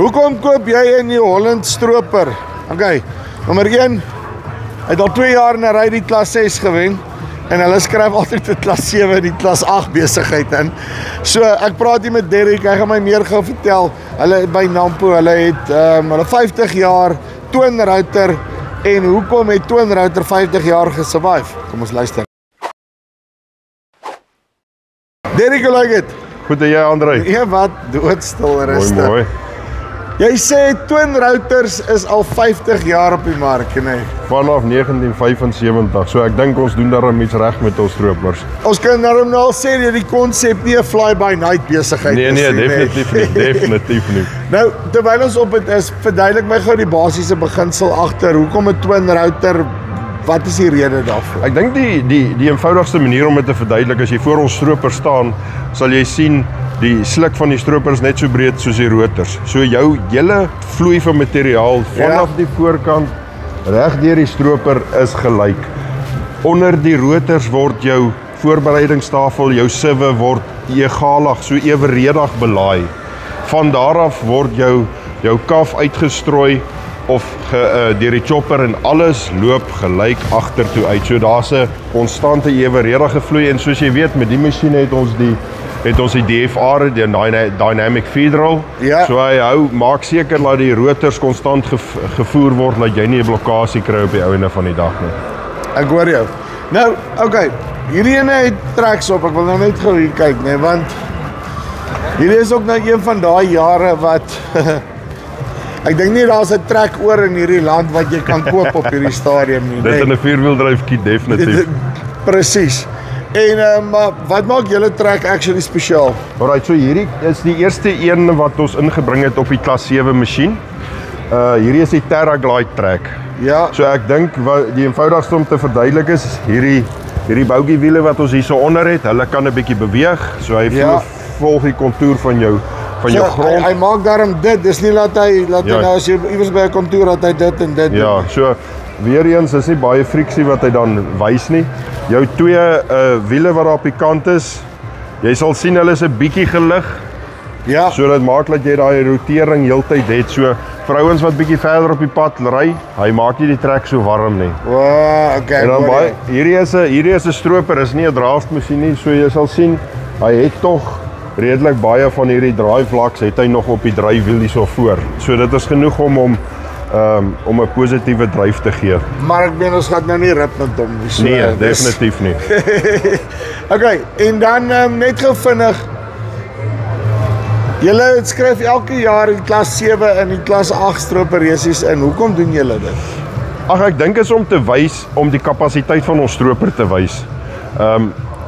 Hoekom koop jy 'n New Holland stroper? Okay, nommer 1, hy het al 2 jaar in 'n ry die klas 6 gewen en hulle skryf altyd 'n klas 7 en die klas 8 besigheid in. So ek praat hier met Derek, hy gaan my meer gou vertel. Hulle by Nampo, hulle het hulle 50 jaar Twin Router en hoekom het Twin Router 50 jaar gesurvive? Kom ons luister. Derek, hoe lyk dit? Goed en jy, André? Ja, wat doodstil rustig. Mooi. Jy sê Twin Routers is al 50 jaar op die mark, nee. Vanaf 1975, so ek dink ons doen daarom iets reg met ons stropers. Ons kan daarom nou al sê dat die konsep nie 'n fly-by-night besigheid is Nee, definitief nie, definitief nie. Nou, terwyl ons op dit is, verduidelik my gou die basiese beginsel agter. Hoekom 'n Twin Router? Wat is die rede daarvoor? Ek dink die eenvoudigste manier om dit te verduidelik, as jy voor ons stroper staan, sal jy sien die sluk van die stroper is net so breed soos die rotors. So jou hele vloei van materiaal vanaf die voorkant reg deur die stroper is gelyk. Onder die rotors word jou voorbereidingstafel, jou sieve word egalig, so eweredig belaai. Van daar af word jou kaf uitgestrooi of deur die chopper en alles loop gelyk agtertoe uit. So daar's 'n konstante eweredige vloei en soos jy weet met die masjien het ons die DFR, die Dynamic Feed Roll. Ja. So hy maak seker dat die rotors konstant gevoer word, dat jy nie 'n blokkasie kry op die einde van die dag nie. Ek hoor jou. Nou, okay, hierdie ene het tracks op, ek wil nou net gou hier kyk, nee, want hierdie is ook nou een van daai jare wat ek dink nie daar's 'n trek oor in hierdie land wat jy kan koop op hierdie stadium nie. Dit in 'n vierwieldryf kit definitief. Presies. En maar wat maak julle trek actually spesiaal? Alright, so hierdie is die eerste een wat ons ingebring het op die klas 7 masjien. Hierdie is die Terraglide trek. Ja. So ek dink wat die eenvoudigste om te verduidelik is hierdie bougiewiele wat ons hierso onder het, hulle kan 'n bietjie beweeg. So hy volg die kontour van jou grond. Hy maak daarom dit, dis nie laat hy nou as jy iewers by 'n kontour dat hy dit en dit doen. So weer eens is nie baie friksie wat hy dan wys nie. Jou twee wiele wat daar op die kant is, jy sal sien hulle is 'n bietjie gelig. Ja. So dit maak dat jy daai rotering heeltyd het. So vrouens wat bietjie verder op die pad ry, hy maak nie die trek so warm nie. Wow, okay. En dan hierdie is 'n stroper, is nie 'n draftmasjien nie. So jy sal sien hy het tog redelik baie van hierdie draaivlaks het hy nog op die dryfwiel hierso voor. So dit is genoeg om 'n positiewe dryf te gee. Maar ek meen ons gaan nou nie rip met hom nie. So, nee, definitief nie. Okay, en dan net gou vinnig. Julle skryf elke jaar in klas 7 en in klas 8 stroperresies in. Hoekom doen julle dit? Ag, ek dink is om te wys, om die kapasiteit van ons stroper te wys.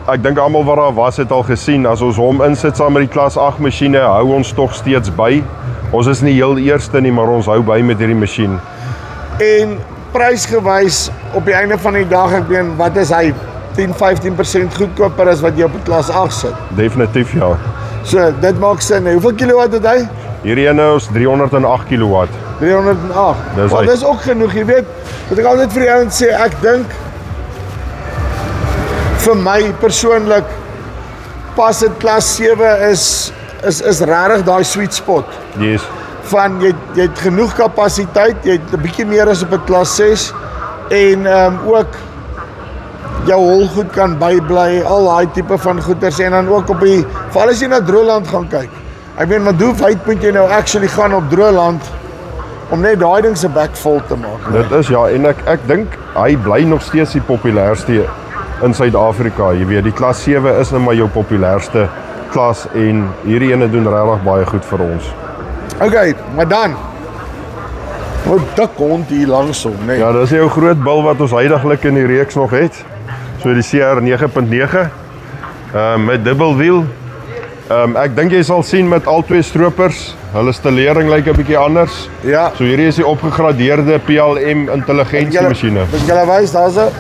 Ek dink almal wat daar was het al gesien, as ons hom insit saam met die klas 8 masjiene, hou ons tog steeds by. Ons is nie heel eerste nie, maar ons hou by met hierdie masjien. En prysgewys op die einde van die dag, ek meen, wat is hy 10-15% goedkoper as wat jy op die klas 8 sit? Definitief ja. So, dit maak sin. Hoeveel kilowatt het hy? Hierdie ene is 308 kilowatt. 308. Maar dis ook genoeg, jy weet. Wat ek altyd vir die ouens sê, ek dink vir my persoonlik pas dit klas 7 is regtig daai sweet spot. Yes. Van jy het genoeg kapasiteit, jy het 'n bietjie meer as op 'n klas 6 en ook jou holgoed kan bybly, al daai tipe van goeders en dan ook veral as jy na Droëland gaan kyk. Ek weet maar hoe wyd moet jy nou actually gaan op Droëland om net daai ding se bek vol te maak. Dit is ja, en ek dink hy bly nog steeds die populairste in Suid-Afrika. Jy weet, die klas 7 is nou maar jou populairste klas en hierdie ene doen regtig baie goed vir ons. Okay, maar dan wat dik hond hier langsom, nee. Ja, dis jou groot bil wat ons heidaglik in die reeks nog het. So die CR 9.9 met dubbelwiel. Ek dink jy sal sien met al twee stropers, hulle stelering lyk 'n bietjie anders. Ja. So hierdie is die opgegradeerde PLM intelligensiemasjiene. Dis julle wys, daar's 'n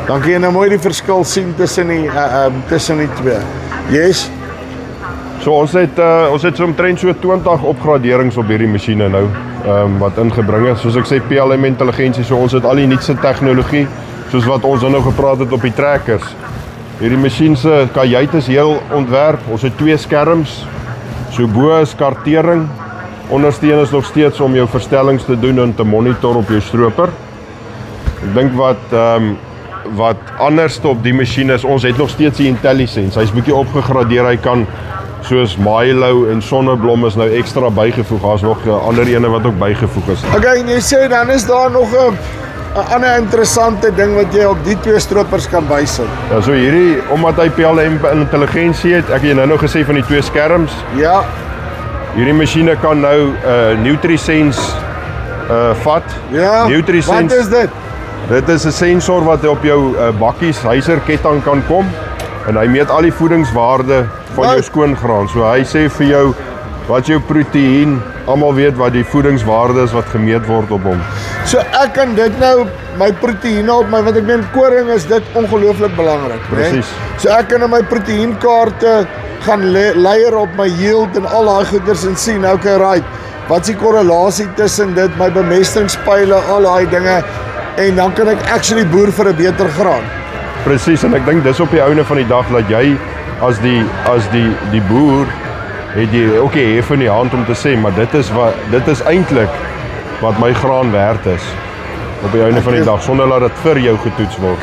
dan kan jy nou mooi die verskil sien tussen die twee. Yes. So ons het so omtrent so 20 opgraderings op hierdie masjiene nou wat ingebring is. Soos ek sê, PLM intelligensie, so ons het al die nuutste tegnologie soos wat ons nou gepraat het op die trekkers. Hierdie masjien se kajuit is heel ontwerp. Ons het 2 skerms So bo is kartering, ondersteun is nog steeds om jou verstellings te doen en te monitor op jou stroper. Ek dink wat anders op die masjien is, ons het nog steeds die IntelliSense. Hy's bietjie opgegradeer, hy kan soos Milo en Sonneblom is nou ekstra bygevoeg. Daar's nog ander ene wat ook bygevoeg is. Okay, en jy sê dan is daar nog 'n ander interessante ding wat jy op die twee stropers kan bysit. Ja, so hierdie, omdat hy PLM intelligensie het, ek het nou gesê van die twee skerms. Ja. Hierdie masjiene kan nou NutriSense vat. Ja. NutriSense. Wat is dit? Dit is 'n sensor wat op jou bakkies huiserketting kan kom en hy meet al die voedingswaarde van jou skoongraan. So hy sê vir jou wat jou proteïen, almal weet wat die voedingswaarde is wat gemeet word op hom. So ek kan dit nou, my proteïene op my, want ek meen koring is dit ongelooflik belangrik, né? Presies. So ek kan in my proteïenkaarte gaan leier op my yield en al daai goeders en sien, okay, right, wat is die korrelasie tussen dit, my bemestingspyle, al daai dinge, en dan kan ek actually boer vir 'n beter graan. Presies, en ek dink dis op die einde van die dag dat jy as die boer het jy okay, hef in die hand om te sê, maar dit is eintlik wat my graan werd is op die einde van die dag sonder dat dit vir jou getoets word.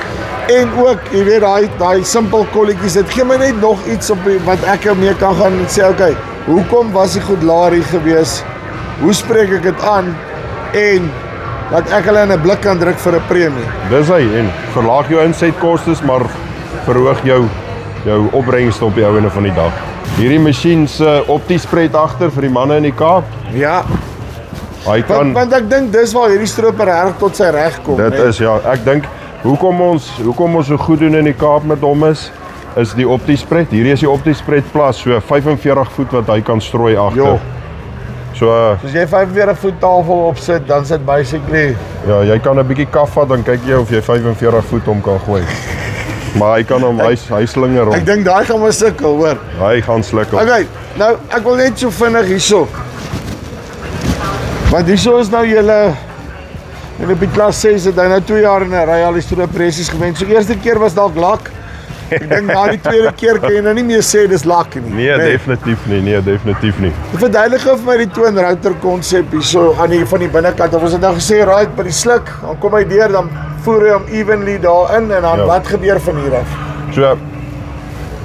En ook, jy weet, daai simpel kolletjies, dit gee my net nog iets op wat ek mee kan gaan en sê, okay, hoekom was die goed laer hier gewees? Hoe spreek ek dit aan? En dat ek hulle in 'n blik kan druk vir 'n premie. Dis hy, en verlaag jou insetkostes, maar verhoog jou opbrengste op die einde van die dag. Hierdie masjien se OptiSpread agter vir die manne in die Kaap. Ja. Hy kan Want ek dink dis waar hierdie stroper reg tot sy reg kom. Dit is ja, ek dink hoekom ons so goed doen in die Kaap met hom is die OptiSpread. Hierdie is die OptiSpread Plus, so 45 voet wat hy kan strooi agter. Jo. So as jy 45 voet tafel opsit, dan sit basically ja, jy kan 'n bietjie kaf vat, dan kyk jy of jy 45 voet om kan gooi. Maar hy kan hom hy slinger om. Ek dink daai gaan maar sukkel, hoor. Hy gaan slukkel. Okay, nou ek wil net so vinnig hierso. Want hierso is nou julle op die klas 6 het hy nou 2 jaar in 'n ry al die strooppressies gewen. So eerste keer was dalk lak. Ek dink na die tweede keer kan jy nou nie meer sê dis lak nie. Nee, definitief nie. Nee, definitief nie. Verduidelik vir my die twin router konsep hierso aan die van die binnekant. Of ons het nou gesê right by die sluk, dan kom hy deur, dan voer hy hom evenly daarin en dan wat gebeur van hier af? So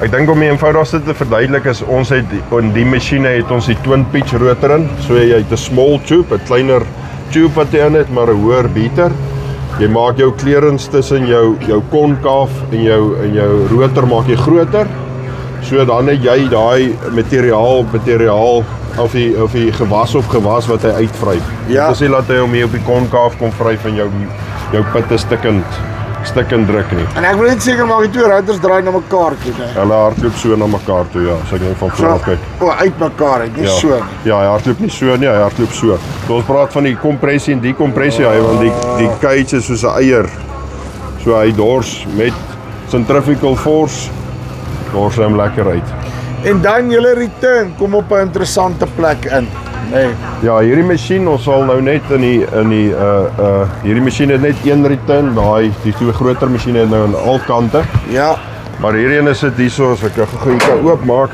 ek dink om die eenvoudigste te verduidelik is ons het in die masjiene het ons die twin pitch rotor in. So jy het 'n small tube, 'n kleiner tube wat jy in het, maar 'n hoër beater. Jy maak jou clearance tussen jou konkaaf en jou rotor maak jy groter. So dan het jy daai materiaal of die gewas wat hy uitvryf. Ja. Dit is nie laat hy hom hier op die konkaaf kom vryf en jou pitte stikkend druk nie. En ek wil net seker maak die twee routers draai na mekaar toe, né? Hulle hardloop so na mekaar toe, ja, as ek net van voor af kyk. Uit mekaar uit, nie Ja. so. Ja, hy hardloop nie so nie, hy hardloop so. So ons praat van die kompressie en dekompressie, want die cage is soos 'n eier. So hy dors met centrifugal force, dors hom lekker uit. En dan julle return kom op 'n interessante plek in, né? Ja, hierdie masjien, ons sal nou net hierdie masjien het net een return, die twee groter masjiene het nou aan al kante. Ja. Maar hierdie een is dit hierso, as ek gou kan oopmaak.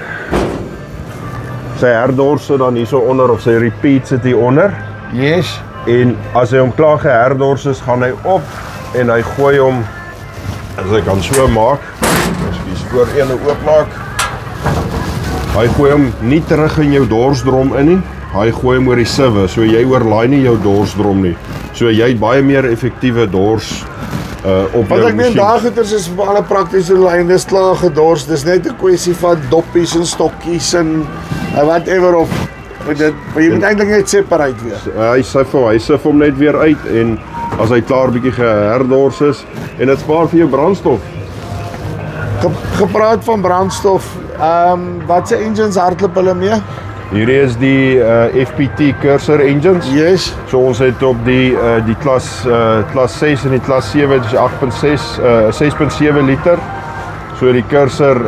Sy herdors sit dan hierso onder of sy repeat sit hier onder. Yes. En as hy hom klaar geherdors is, gaan hy op en hy gooi hom, as ek kan so maak, as ek die spoor ene oopmaak, hy gooi hom nie terug in jou dorsdrom in nie, hy gooi hom oor die sieve, so jy oorlaai nie jou dorsdrom nie. So jy het baie meer effektiewe dors op Want jou ek meen masjien. daai goeders is vir alle praktiese doeleindes klaar gedors. Dis net 'n kwessie van doppies en stokkies en whatever of dit, maar jy moet eintlik net separate wees. Hy sif hom net weer uit en as hy klaar bietjie geherdors is en dit spaar vir jou brandstof. Gepraat van brandstof, wat se engines hardloop hulle mee? Hierdie is die FPT Cursor engines. Yes. So ons het op die klas 6 en die klas 7, dus 8.6 6.7 liter. So die Cursor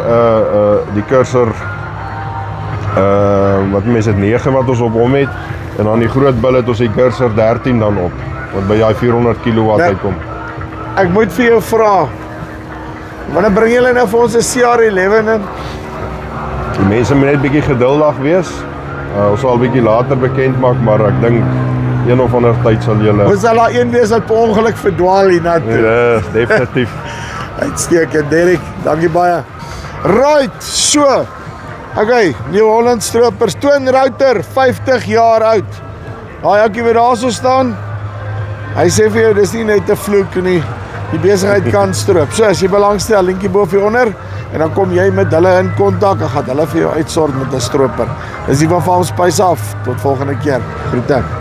wat mense het 9 wat ons op hom het en dan die groot bil het ons die Cursor 13 dan op wat by daai 400 kW uitkom. Ek moet vir jou vra. Wanneer bring julle nou vir ons 'n CR11 in? Die mense moet net bietjie geduldig wees. Ons sal 'n bietjie later bekend maak, maar ek dink een of ander tyd sal julle Ons sal daar een wees wat per ongeluk verdwaal hiernatoe. Ja, definitief. Uitstekend, Derek. Dankie baie. Right, so. Okay, New Holland Stroopers, Twin Router, 50 jaar oud. Daai ouetjie wat daar so staan, hy sê vir jou, dis nie net 'n vloek nie. Die besigheid kan stroop. So, as jy belangstel, linkie bo of hieronder, en dan kom jy met hulle in kontak, dan gaan hulle vir jou uitsort met 'n stroper. Dis die van Farm Spice af. Tot volgende keer. Groete.